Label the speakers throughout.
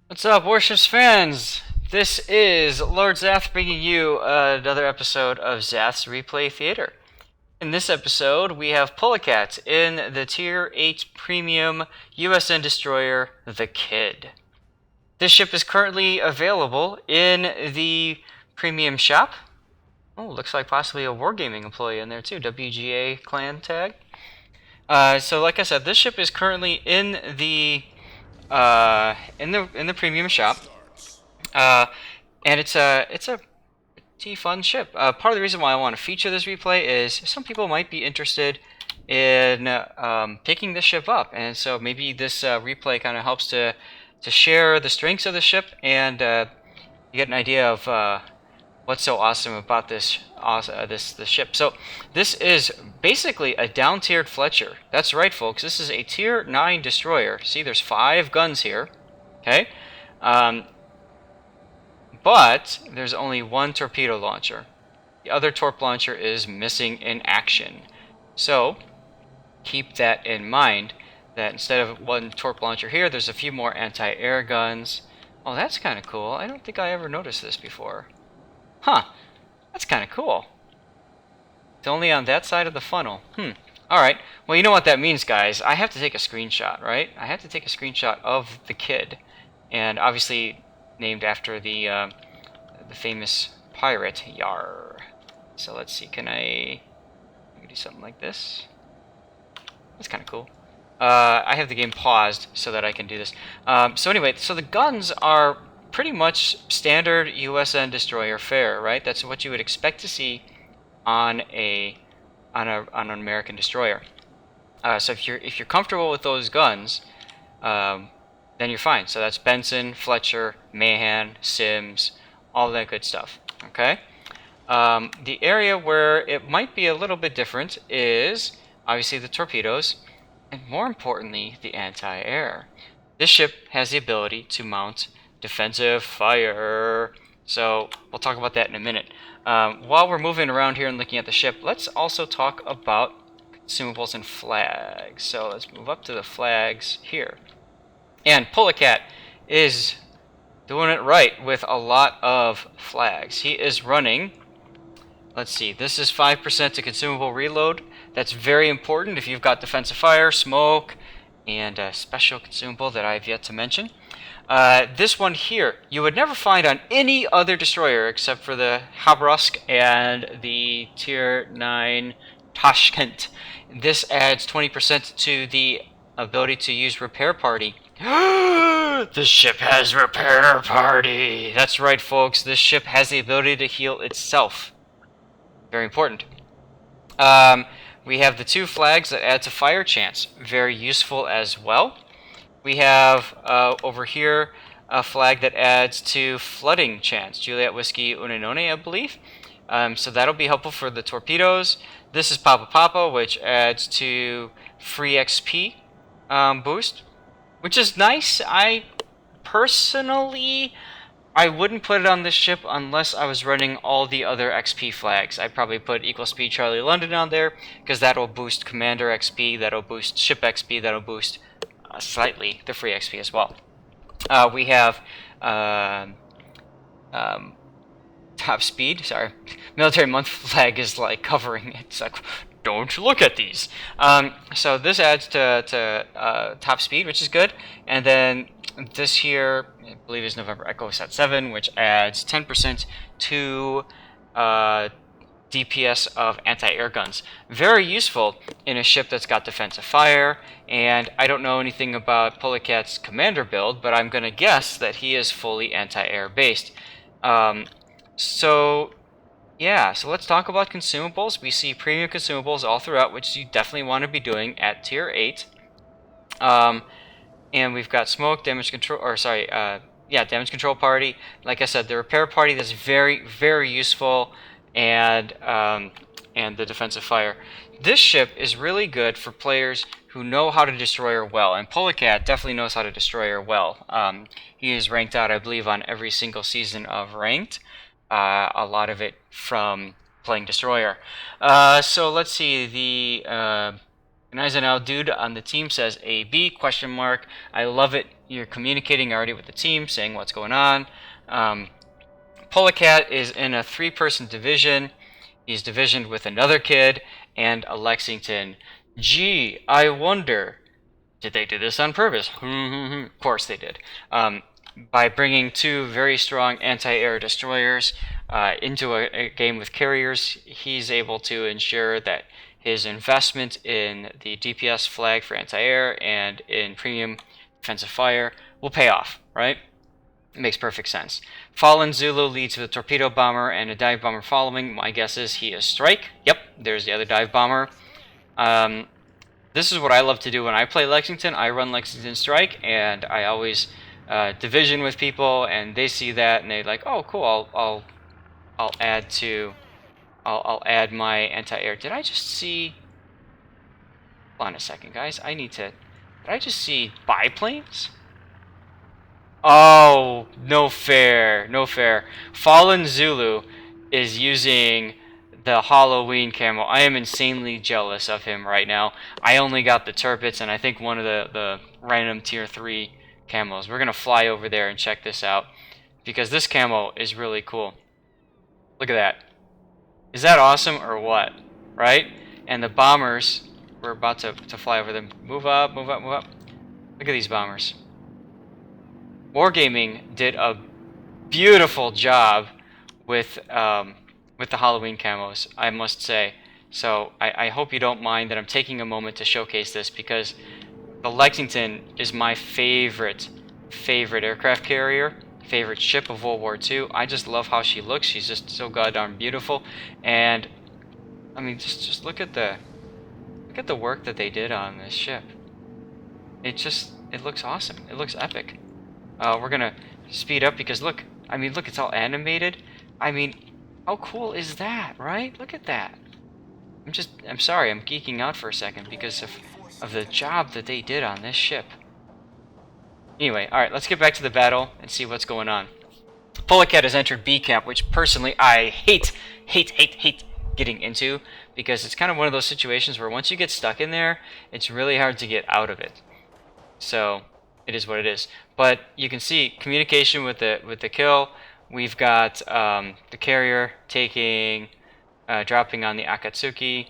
Speaker 1: What's up, Warships fans? This is Lord Zath bringing you another episode of Zath's Replay Theater. In this episode, we have Pulicat in the Tier 8 Premium USN Destroyer, the Kid. This ship is currently available in the Premium Shop. Oh, looks like possibly a Wargaming employee in there too, WGA clan tag. So like I said, this ship is currently in the premium shop, uh, and it's a pretty fun ship. Part of the reason why I want to feature this replay is some people might be interested in picking this ship up, and so maybe this replay kind of helps to share the strengths of the ship and you get an idea of what's so awesome about this ship. So this is basically a down-tiered Fletcher. That's right, folks. This is a Tier 9 destroyer. See, there's 5 guns here. Okay, but there's only one torpedo launcher. The other torp launcher is missing in action. So keep that in mind. That instead of one torp launcher here, there's a few more anti-air guns. Oh, that's kind of cool. I don't think I ever noticed this before. Huh, that's kind of cool. It's only on that side of the funnel. Alright, well, you know what that means, guys. I have to take a screenshot, right? I have to take a screenshot of the Kid. And obviously named after the famous pirate, Yar. So let's see, can I do something like this? That's kind of cool. I have the game paused so that I can do this. So anyway, so the guns are pretty much standard USN destroyer fare, right? That's what you would expect to see on an American destroyer. So if you're comfortable with those guns, then you're fine. So that's Benson, Fletcher, Mahan, Sims, all that good stuff. Okay. The area where it might be a little bit different is obviously the torpedoes, and more importantly, the anti-air. This ship has the ability to mount defensive fire. So we'll talk about that in a minute. While we're moving around here and looking at the ship, let's also talk about consumables and flags. So let's move up to the flags here. And Pulicat is doing it right with a lot of flags. He is running, let's see, this is 5% to consumable reload. That's very important if you've got defensive fire, smoke, and a special consumable that I've yet to mention. This one here, you would never find on any other destroyer except for the Habrusk and the Tier 9 Tashkent. This adds 20% to the ability to use Repair Party. The ship has Repair Party! That's right, folks. This ship has the ability to heal itself. Very important. We have the 2 flags that add to fire chance. Very useful as well. We have over here a flag that adds to flooding chance. Juliet Whiskey Unanone, I believe. So that'll be helpful for the torpedoes. This is Papa Papa, which adds to free XP boost, which is nice. I personally, I wouldn't put it on this ship unless I was running all the other XP flags. I'd probably put Equal Speed Charlie London on there, because that'll boost Commander XP, that'll boost Ship XP, that'll boost slightly the free XP as well. We have Top Speed, sorry. Military Month flag is like covering it. It's like, don't look at these. So this adds to Top Speed, which is good. And then this here, I believe is November Echo Sat 7, which adds 10% to DPS of anti-air guns. Very useful in a ship that's got defensive fire, and I don't know anything about Pulicat's commander build, but I'm going to guess that he is fully anti-air based. So yeah, so let's talk about consumables. We see premium consumables all throughout, which you definitely want to be doing at Tier 8. And we've got smoke, damage control, or sorry, damage control party. Like I said, the repair party that's very, very useful, and the defensive fire. This ship is really good for players who know how to destroy her well, and Pulicat definitely knows how to destroy her well. He is ranked out, I believe, on every single season of Ranked. A lot of it from playing Destroyer. So let's see, the Gneisenau dude on the team says AB question mark. I love it. You're communicating already with the team, saying what's going on. Pulicat is in a 3-person division. He's divisioned with another kid and a Lexington. Gee, I wonder, did they do this on purpose? Of course they did. By bringing 2 very strong anti-air destroyers into a game with carriers, he's able to ensure that his investment in the DPS flag for anti-air and in premium defensive fire will pay off, right? It makes perfect sense. Fallen Zulu leads with a torpedo bomber and a dive bomber following. My guess is he is strike. Yep, there's the other dive bomber. This is what I love to do when I play Lexington. I run Lexington Strike, and I always division with people, and they see that, and they're like, "Oh, cool! I'll add my anti-air." Did I just see? Hold on a second, guys. Did I just see biplanes? Oh, no fair, no fair. Fallen Zulu is using the Halloween camo. I am insanely jealous of him right now. I only got the Turpits and I think one of the random tier 3 camos. We're going to fly over there and check this out because this camo is really cool. Look at that. Is that awesome or what? Right? And the bombers, we're about to fly over them. Move up, move up, move up. Look at these bombers. Wargaming did a beautiful job with the Halloween camos, I must say. So I hope you don't mind that I'm taking a moment to showcase this because the Lexington is my favorite aircraft carrier, favorite ship of World War II. I just love how she looks. She's just so goddamn beautiful. And I mean, just look at the work that they did on this ship. It looks awesome. It looks epic. We're gonna speed up because look, it's all animated. I mean, how cool is that, right? Look at that. I'm sorry, I'm geeking out for a second because of the job that they did on this ship. Anyway, alright, let's get back to the battle and see what's going on. Pulicat has entered B camp, which personally I hate getting into because it's kind of one of those situations where once you get stuck in there, it's really hard to get out of it. So it is what it is. But you can see communication with the kill. We've got the carrier dropping on the Akatsuki.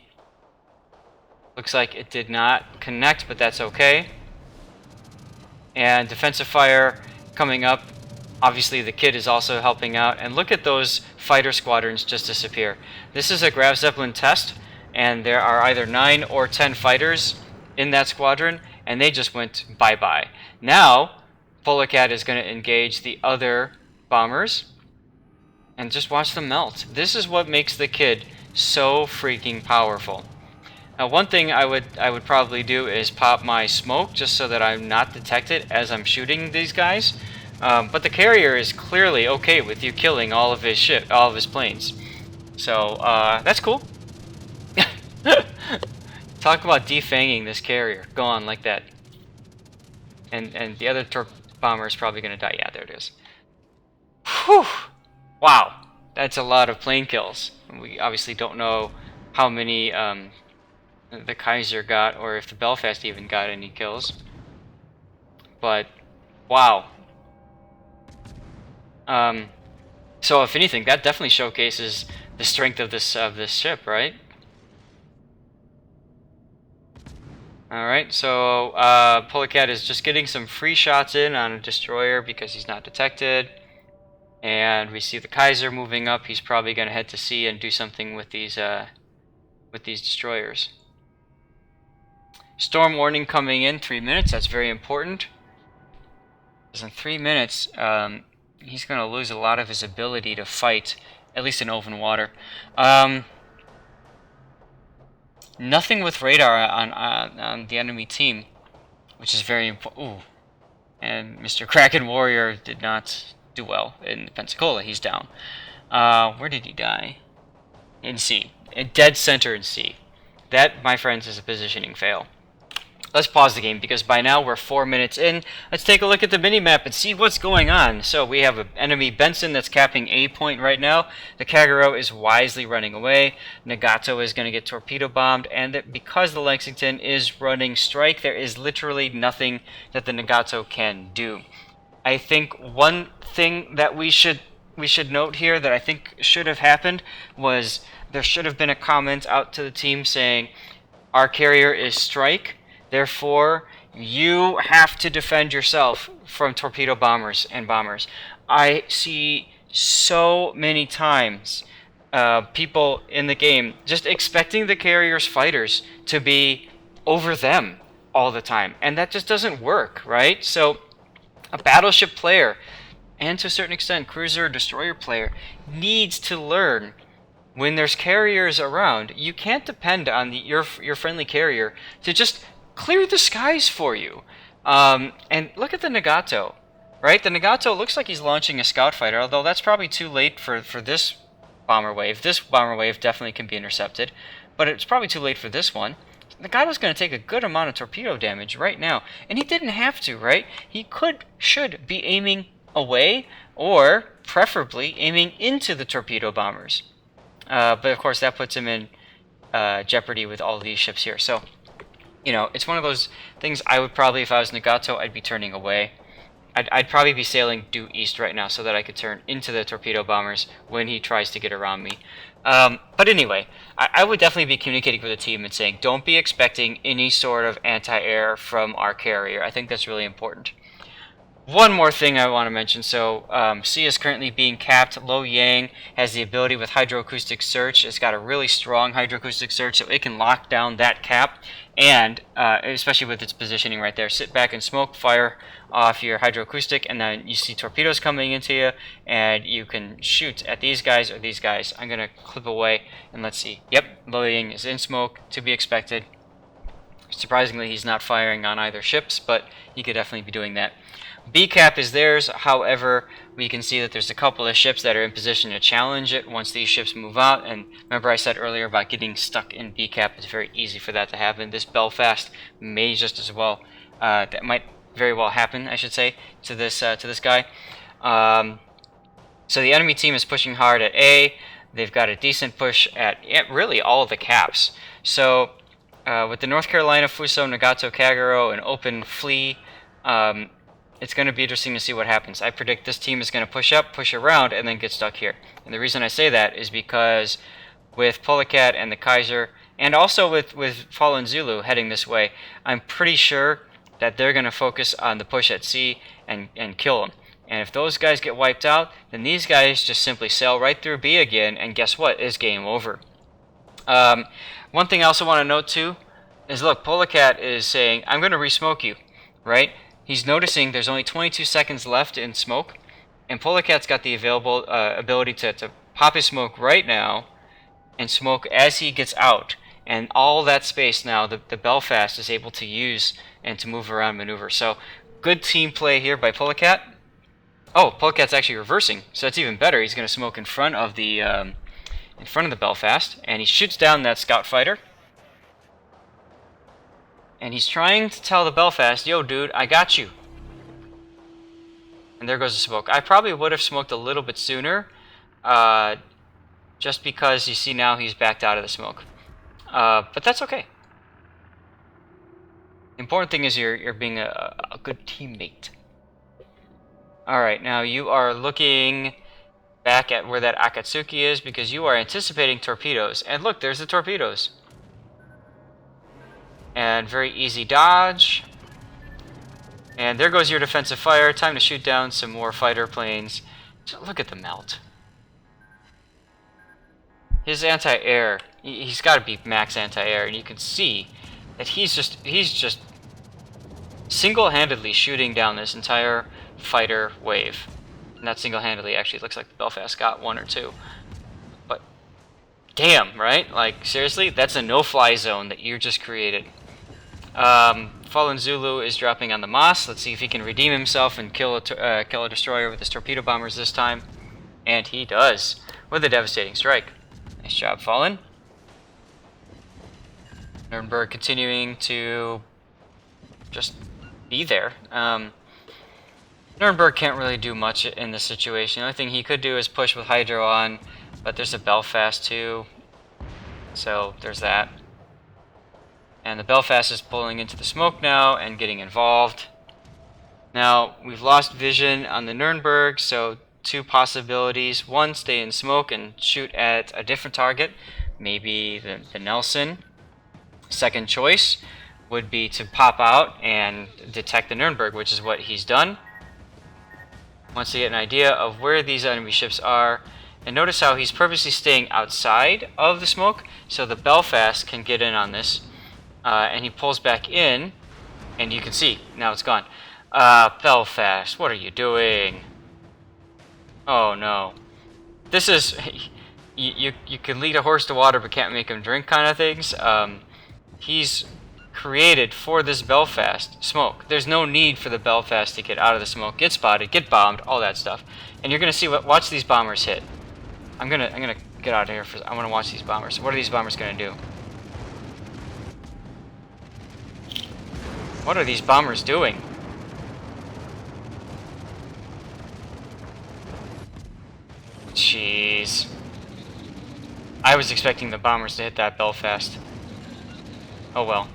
Speaker 1: Looks like it did not connect, but that's okay. And defensive fire coming up. Obviously the kid is also helping out. And look at those fighter squadrons just disappear. This is a Grav Zeppelin test, and there are either 9 or 10 fighters in that squadron, and they just went bye-bye. Now, Pulicat is going to engage the other bombers, and just watch them melt. This is what makes the kid so freaking powerful. Now, one thing I would probably do is pop my smoke just so that I'm not detected as I'm shooting these guys. But the carrier is clearly okay with you killing all of his planes. So that's cool. Talk about defanging this carrier. Go on like that. And the other bomber is probably gonna die. Yeah, there it is. Whew. Wow, that's a lot of plane kills. We obviously don't know how many the Kaiser got, or if the Belfast even got any kills. But wow. So if anything, that definitely showcases the strength of this ship, right? Alright, so Pulicat is just getting some free shots in on a destroyer because he's not detected. And we see the Kaiser moving up. He's probably going to head to sea and do something with these destroyers. Storm warning coming in 3 minutes. That's very important. Because in 3 minutes, he's going to lose a lot of his ability to fight, at least in open water. Nothing with radar on the enemy team, which is very important. Ooh, and Mr. Kraken Warrior did not do well in Pensacola. He's down. Where did he die? In C. In dead center in C. That, my friends, is a positioning fail. let's pause the game because by now we're 4 minutes in. Let's take a look at the minimap and see what's going on. So we have an enemy Benson that's capping A point right now. The Kagero is wisely running away. Nagato is going to get torpedo bombed, and because the Lexington is running strike, there is literally nothing that the Nagato can do. I think one thing that we should note here that I think should have happened was there should have been a comment out to the team saying, our carrier is strike, therefore you have to defend yourself from torpedo bombers and bombers. I see so many times people in the game just expecting the carrier's fighters to be over them all the time, and that just doesn't work, right? So a battleship player, and to a certain extent cruiser or destroyer player, needs to learn when there's carriers around, you can't depend on your friendly carrier to just clear the skies for you. And look at the Nagato, right? The Nagato looks like he's launching a scout fighter, although that's probably too late for this bomber wave. This bomber wave definitely can be intercepted, but it's probably too late for this one. Nagato's going to take a good amount of torpedo damage right now, and he didn't have to, right? He should be aiming away, or preferably aiming into the torpedo bombers. But of course that puts him in jeopardy with all these ships here. So, you know, it's one of those things I would probably, if I was Nagato, I'd be turning away. I'd probably be sailing due east right now so that I could turn into the torpedo bombers when he tries to get around me. But anyway, I would definitely be communicating with the team and saying, don't be expecting any sort of anti-air from our carrier. I think that's really important. One more thing I want to mention. So, C is currently being capped. Lo Yang has the ability with hydroacoustic search. It's got a really strong hydroacoustic search, so it can lock down that cap. And, especially with its positioning right there, sit back and smoke, fire off your hydroacoustic, and then you see torpedoes coming into you, and you can shoot at these guys or these guys. I'm going to clip away, and let's see. Yep, Lo Yang is in smoke, to be expected. Surprisingly, he's not firing on either ships, but he could definitely be doing that. B cap is theirs, however, we can see that there's a couple of ships that are in position to challenge it once these ships move out, and remember I said earlier about getting stuck in B cap, it's very easy for that to happen. This Belfast may just as well, that might very well happen, I should say, to this guy. So the enemy team is pushing hard at A, they've got a decent push at really all of the caps. So with the North Carolina, Fuso, Nagato, Kagero, and open Flea, it's going to be interesting to see what happens. I predict this team is going to push up, push around, and then get stuck here. And the reason I say that is because with Pulicat and the Kaiser, and also with Fallen Zulu heading this way, I'm pretty sure that they're going to focus on the push at C and kill them. And if those guys get wiped out, then these guys just simply sail right through B again, and guess what? It's game over. One thing I also want to note too is, look, Pulicat is saying, I'm going to re-smoke you, right? He's noticing there's only 22 seconds left in smoke, and Pulicat's got the available ability to pop his smoke right now and smoke as he gets out. And all that space now, the Belfast is able to use and to move around, maneuver. So, good team play here by Pulicat. Oh, Pulicat's actually reversing, so that's even better. He's going to smoke in front of the Belfast, and he shoots down that scout fighter. And he's trying to tell the Belfast, yo dude, I got you. And there goes the smoke. I probably would have smoked a little bit sooner, just because you see now he's backed out of the smoke. But that's okay. The important thing is you're being a good teammate. Alright, now you are looking back at where that Akatsuki is because you are anticipating torpedoes. And look, there's the torpedoes. And very easy dodge. And there goes your defensive fire. Time to shoot down some more fighter planes. Look at the melt. His anti-air, he's got to be max anti-air, and you can see that he's just single-handedly shooting down this entire fighter wave. Not single-handedly, actually. It looks like the Belfast got one or two. But damn, right? Like, seriously, that's a no-fly zone that you just created. Fallen Zulu is dropping on the Moss. Let's see if he can redeem himself and kill a destroyer with his torpedo bombers this time. And he does, with a devastating strike. Nice job, Fallen. Nuremberg continuing to just be there. Nuremberg can't really do much in this situation. The only thing he could do is push with Hydro on, but there's a Belfast too, so there's that. And the Belfast is pulling into the smoke now and getting involved. Now, we've lost vision on the Nuremberg, so two possibilities. One, stay in smoke and shoot at a different target, maybe the Nelson. Second choice would be to pop out and detect the Nuremberg, which is what he's done. Once you get an idea of where these enemy ships are, and notice how he's purposely staying outside of the smoke so the Belfast can get in on this. And he pulls back in, and you can see, now it's gone. Belfast, what are you doing? Oh no. This is, you can lead a horse to water but can't make him drink kind of things. He's created for this Belfast smoke. There's no need for the Belfast to get out of the smoke, get spotted, get bombed, all that stuff. And you're gonna see watch these bombers hit. I'm gonna get out of here I wanna watch these bombers. What are these bombers gonna do? What are these bombers doing? Jeez. I was expecting the bombers to hit that Belfast. Oh well.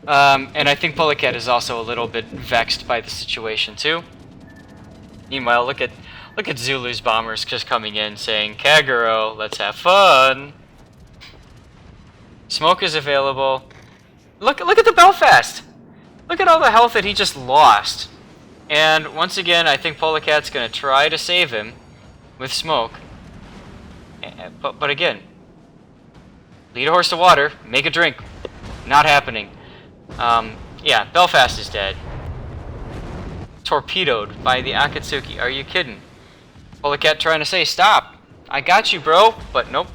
Speaker 1: And I think Pulicat is also a little bit vexed by the situation too. Meanwhile, look at Zulu's bombers just coming in saying, Kaguro, let's have fun. Smoke is available. Look at the Belfast! Look at all the health that he just lost. And once again, I think Pulicat's going to try to save him with smoke. But again, lead a horse to water, make a drink. Not happening. Yeah, Belfast is dead. Torpedoed by the Akatsuki. Are you kidding? Pulicat trying to say, stop. I got you, bro. But nope.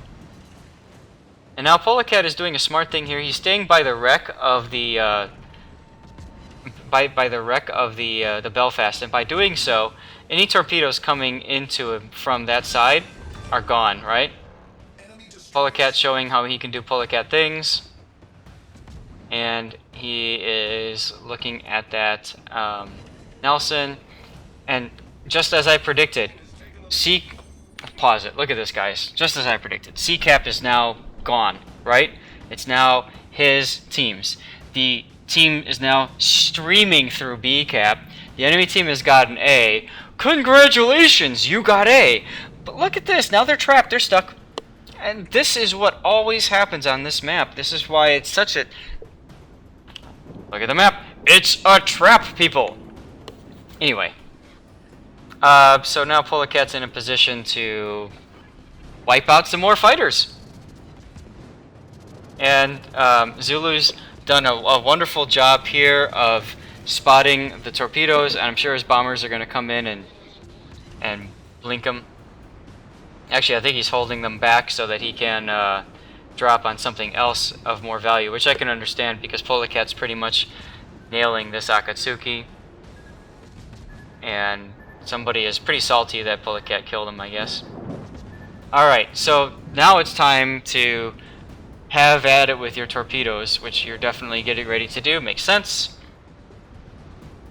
Speaker 1: And now Pulicat is doing a smart thing here. He's staying by the wreck of the... By the wreck of the Belfast, and by doing so, any torpedoes coming into him from that side are gone, right? Pulicat showing how he can do Pulicat things, and he is looking at that Nelson, and just as I predicted, pause it, look at this guys, just as I predicted, C-Cap is now gone, right? It's now his teams. The team is now streaming through B-Cap. The enemy team has got an A. Congratulations, you got A. But look at this, now they're trapped, they're stuck. And this is what always happens on this map. This is why it's such a... Look at the map. It's a trap, people. Anyway. So now Pulicat's in a position to wipe out some more fighters. And Zulu's done a wonderful job here of spotting the torpedoes, and I'm sure his bombers are going to come in and blink them. Actually, I think he's holding them back so that he can drop on something else of more value, which I can understand because Pulicat's pretty much nailing this Akatsuki. And somebody is pretty salty that Pulicat killed him, I guess. Alright, so now it's time to have at it with your torpedoes, which you're definitely getting ready to do. Makes sense.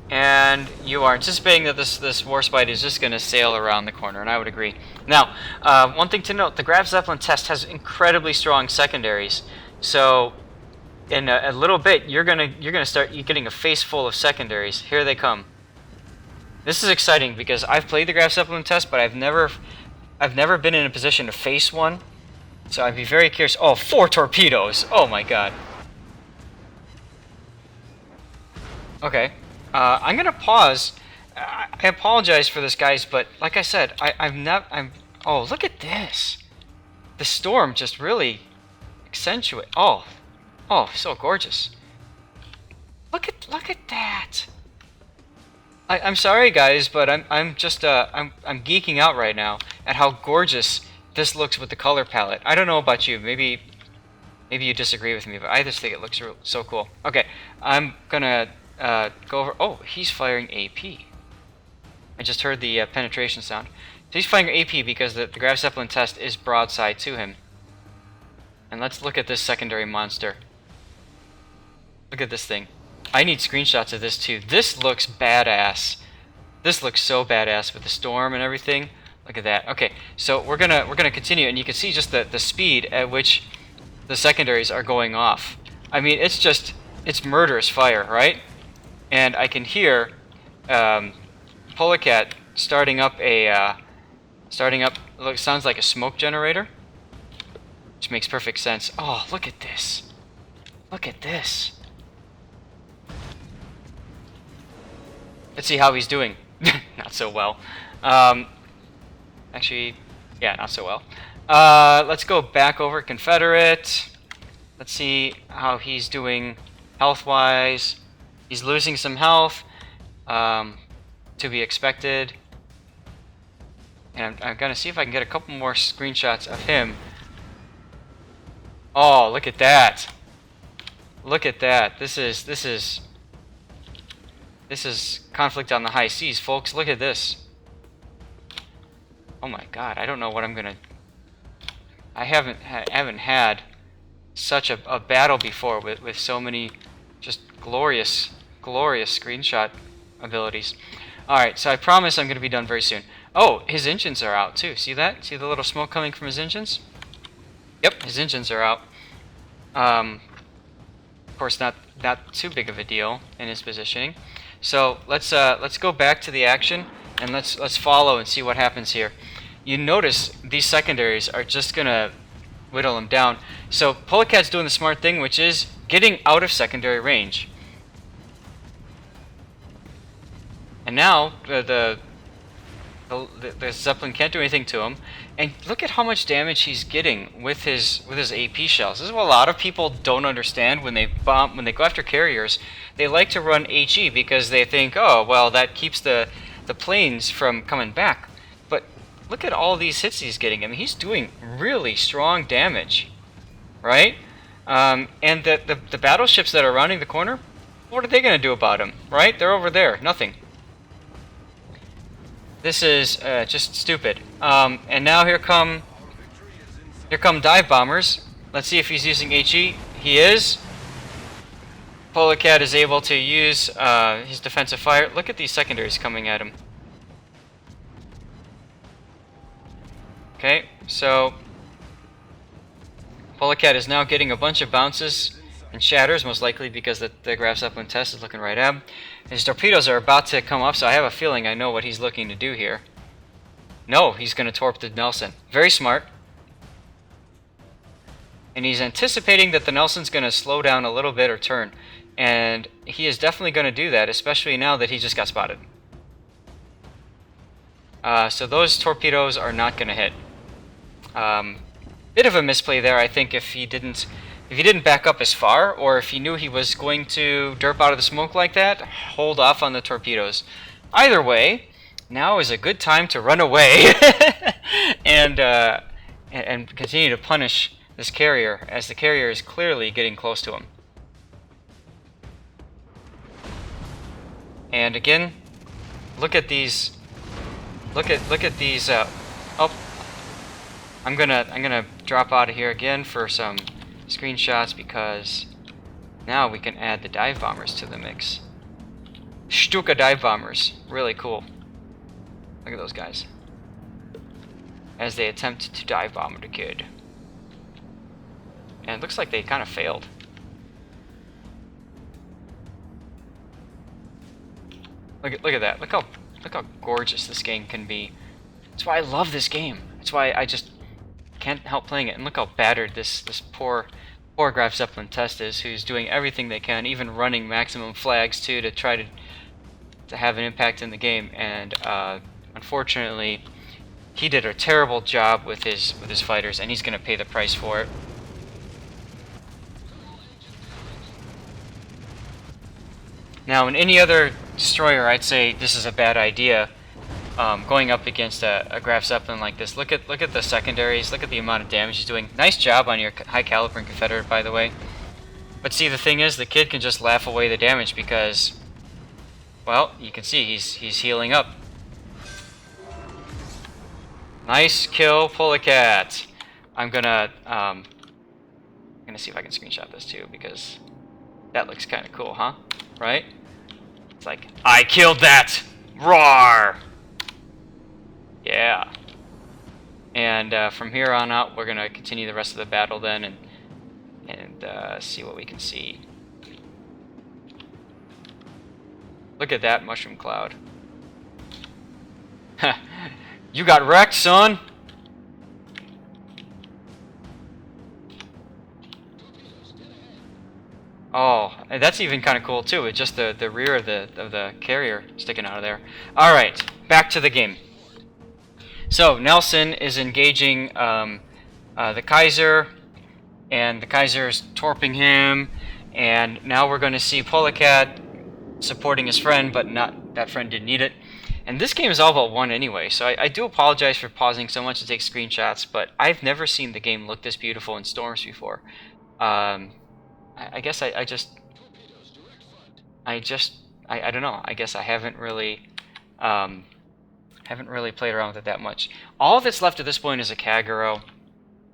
Speaker 1: And you are anticipating that this Warspite is just going to sail around the corner, and I would agree. Now, one thing to note, the Graf Zeppelin test has incredibly strong secondaries. So, in a little bit, you're gonna start getting a face full of secondaries. Here they come. This is exciting because I've played the Graf Zeppelin test, but I've never been in a position to face one. So I'd be very curious. Oh, 4 torpedoes! Oh my god. Okay. I'm gonna pause. I apologize for this, guys, but like I said, oh, look at this. The storm just really accentuate. Oh, so gorgeous. Look at that. I'm sorry, guys, but I'm just I'm geeking out right now at how gorgeous this looks with the color palette. I don't know about you. Maybe you disagree with me, but I just think it looks so cool. Okay, I'm gonna go over... Oh, he's firing AP. I just heard the penetration sound. So he's firing AP because the Graf Zeppelin test is broadside to him. And let's look at this secondary monster. Look at this thing. I need screenshots of this too. This looks badass. This looks so badass with the storm and everything. Look at that. Okay, so we're gonna continue, and you can see just the speed at which the secondaries are going off. I mean, it's murderous fire, right? And I can hear Pulicat starting up sounds like a smoke generator, which makes perfect sense. Oh, look at this. Look at this. Let's see how he's doing. Not so well. Actually, yeah, not so well. Let's go back over Confederate. Let's see how he's doing health-wise. He's losing some health, to be expected. And I'm gonna see if I can get a couple more screenshots of him. Oh, look at that! Look at that! This is conflict on the high seas, folks. Look at this. Oh my God! I don't know what I'm gonna. I haven't had such a battle before with so many just glorious screenshot abilities. Alright, so I promise I'm going to be done very soon. Oh, his engines are out too. See that? See the little smoke coming from his engines? Yep, his engines are out. Of course, not too big of a deal in his positioning. So let's go back to the action and let's follow and see what happens here. You notice these secondaries are just gonna whittle him down. So Pulicat's doing the smart thing, which is getting out of secondary range. And now the Zeppelin can't do anything to him. And look at how much damage he's getting with his AP shells. This is what a lot of people don't understand when they go after carriers. They like to run HE because they think, oh well, that keeps the planes from coming back. But look at all these hits he's getting. I mean, he's doing really strong damage, right? And the battleships that are rounding the corner, what are they going to do about him, right? They're over there, nothing. This is just stupid. And now here come dive bombers. Let's see if he's using HE. He is. Pulicat is able to use his defensive fire. Look at these secondaries coming at him. Okay, so Pulicat is now getting a bunch of bounces and shatters, most likely because the Graf Zeppelin test is looking right at him. His torpedoes are about to come up, so I have a feeling I know what he's looking to do here. No, he's going to torp the Nelson. Very smart. And he's anticipating that the Nelson's going to slow down a little bit or turn. And he is definitely going to do that, especially now that he just got spotted. So those torpedoes are not going to hit. Bit of a misplay there, I think, if he didn't back up as far, or if he knew he was going to derp out of the smoke like that, hold off on the torpedoes. Either way, now is a good time to run away and continue to punish this carrier, as the carrier is clearly getting close to him. And again, look at these. Look at these. Oh, I'm gonna drop out of here again for some screenshots, because now we can add the dive bombers to the mix. Stuka dive bombers, really cool. Look at those guys as they attempt to dive bomb the kid. And it looks like they kind of failed. Look at that. Look how gorgeous this game can be. That's why I love this game. That's why I just can't help playing it. And look how battered this poor Graf Zeppelin test is, who's doing everything they can, even running maximum flags too, to try to have an impact in the game. And unfortunately, he did a terrible job with his fighters, and he's going to pay the price for it. Now, in any other destroyer, I'd say this is a bad idea. Going up against a Graf Zeppelin like this. Look at the secondaries. Look at the amount of damage he's doing. Nice job on your high caliber and Confederate, by the way. But see, the thing is, the kid can just laugh away the damage because, well, you can see he's healing up. Nice kill, Pulicat. I'm gonna see if I can screenshot this too, because that looks kind of cool, huh? right? It's like, I killed that! Roar! Yeah. And from here on out, we're gonna continue the rest of the battle then, and see what we can see. Look at that mushroom cloud. You got wrecked, son! Oh, and that's even kind of cool too. It's just the rear of the carrier sticking out of there. All right, back to the game. So Nelson is engaging the Kaiser, and the Kaiser is torping him. And now we're going to see Pulicat supporting his friend, but not that friend didn't need it. And this game is all about one anyway, so I do apologize for pausing so much to take screenshots, but I've never seen the game look this beautiful in storms before. I guess I don't know. I guess I haven't really played around with it that much. All that's left at this point is a Kagero,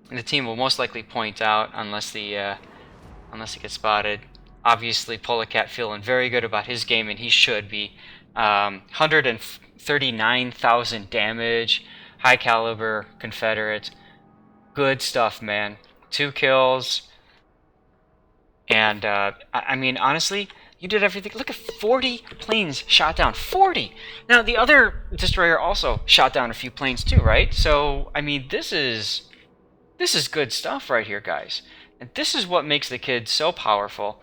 Speaker 1: and the team will most likely point out unless he gets spotted. Obviously, Pulicat feeling very good about his game, and he should be. 139,000 damage, high caliber Confederate. Good stuff, man. 2 kills. And, I mean, honestly, you did everything. Look at 40 planes shot down. 40! Now, the other destroyer also shot down a few planes too, right? So, I mean, this is good stuff right here, guys. And this is what makes the kid so powerful.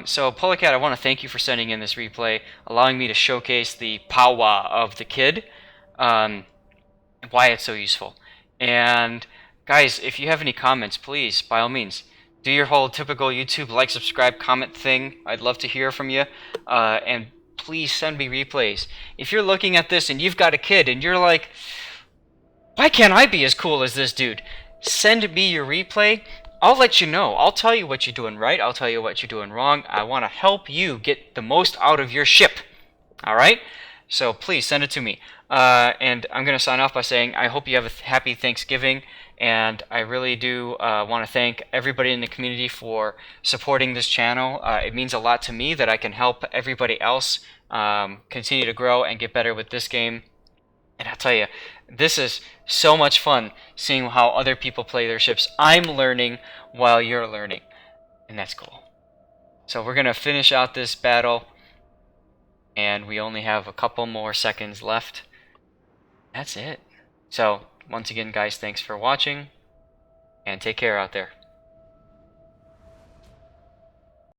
Speaker 1: So, Pulicat, I want to thank you for sending in this replay, allowing me to showcase the power of the kid, why it's so useful. And, guys, if you have any comments, please, by all means, do your whole typical YouTube like, subscribe, comment thing. I'd love to hear from you. And please send me replays. If you're looking at this and you've got a kid and you're like, why can't I be as cool as this dude? Send me your replay. I'll let you know. I'll tell you what you're doing right. I'll tell you what you're doing wrong. I want to help you get the most out of your ship. All right? So please send it to me. And I'm going to sign off by saying I hope you have a happy Thanksgiving. And I really do want to thank everybody in the community for supporting this channel. It means a lot to me that I can help everybody else continue to grow and get better with this game. And I'll tell you, this is so much fun seeing how other people play their ships. I'm learning while you're learning, and that's cool. So we're going to finish out this battle, and we only have a couple more seconds left. That's it. So, once again, guys, thanks for watching, and take care out there.